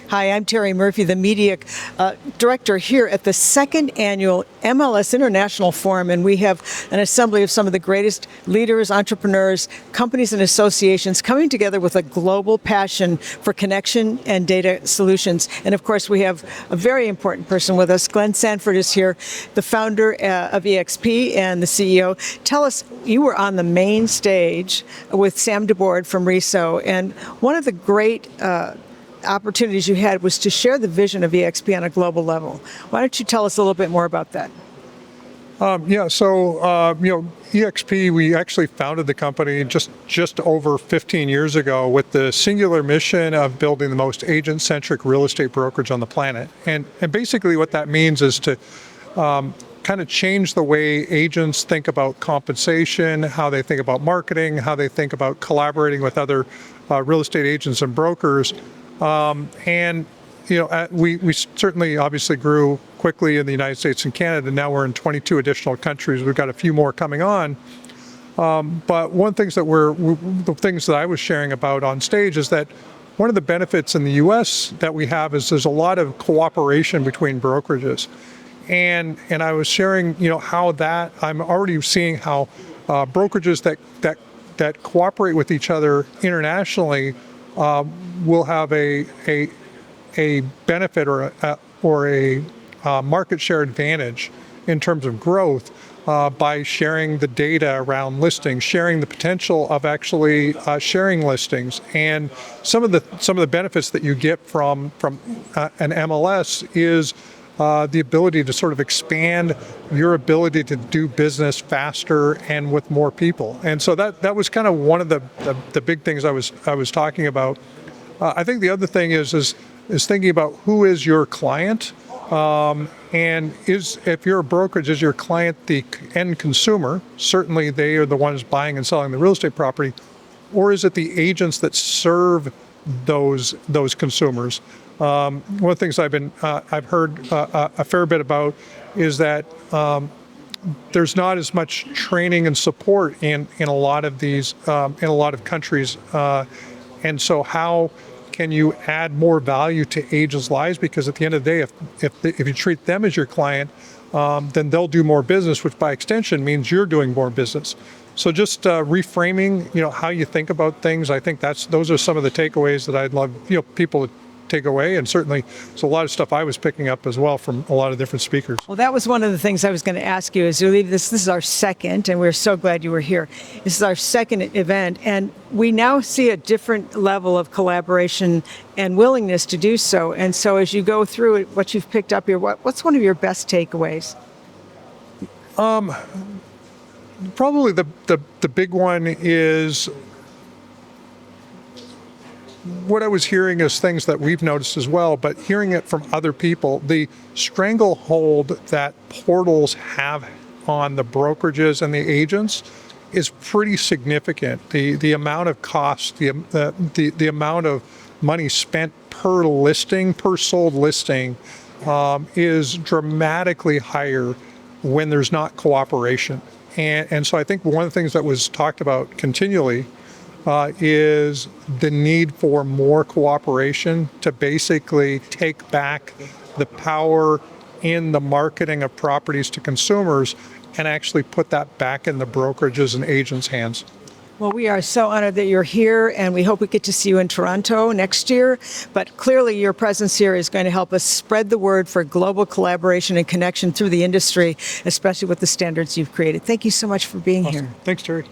Hi, I'm Terri Murphy, the media director here at the second annual MLS International Forum, and we have an assembly of some of the greatest leaders, entrepreneurs, companies, and associations coming together with a global passion for connection and data solutions. And of course, we have a very important person with us. Glenn Sanford is here, the founder of eXp and the CEO. Tell us, you were on the main stage with Sam DeBoard from RISO, and one of the great opportunities you had was to share the vision of eXp on a global level. Why don't you tell us a little bit more about that? eXp, we actually founded the company just over 15 years ago with the singular mission of building the most agent-centric real estate brokerage on the planet. And basically what that means is to kind of change the way agents think about compensation, how they think about marketing, how they think about collaborating with other real estate agents and brokers. We certainly obviously grew quickly in the United States and Canada. Now we're in 22 additional countries. We've got a few more coming on. But one of the things that I was sharing about on stage is that one of the benefits in the U.S. that we have is there's a lot of cooperation between brokerages. And I was sharing, how that I'm already seeing how brokerages that cooperate with each other internationally will have a benefit or a market share advantage in terms of growth by sharing the data around listings, sharing the potential of actually sharing listings, and some of the benefits that you get from an MLS is the ability to sort of expand your ability to do business faster and with more people. And so that was kind of one of the big things I was talking about. I think the other thing is thinking about who is your client, and if you're a brokerage, is your client the end consumer? Certainly they are the ones buying and selling the real estate property, or is it the agents that serve those consumers? One of the things I've heard a fair bit about is that there's not as much training and support in a lot of these in a lot of countries, and so how can you add more value to agents' lives? Because at the end of the day, if you treat them as your client, then they'll do more business, which by extension means you're doing more business. So just reframing, how you think about things. I think those are some of the takeaways that I'd love people to take away, and certainly there's a lot of stuff I was picking up as well from a lot of different speakers. Well, that was one of the things I was going to ask you. As you leave this is our second, and we're so glad you were here. This is our second event, and we now see a different level of collaboration and willingness to do so. And so as you go through it, what you've picked up here, what's one of your best takeaways? Probably the big one is what I was hearing is things that we've noticed as well, but hearing it from other people, the stranglehold that portals have on the brokerages and the agents is pretty significant. The amount of cost, the amount of money spent per listing, per sold listing, is dramatically higher when there's not cooperation. And so I think one of the things that was talked about continually is the need for more cooperation to basically take back the power in the marketing of properties to consumers and actually put that back in the brokerages and agents' hands. Well, we are so honored that you're here, and we hope we get to see you in Toronto next year. But clearly your presence here is going to help us spread the word for global collaboration and connection through the industry, especially with the standards you've created. Thank you so much for being here. Thanks, Terri.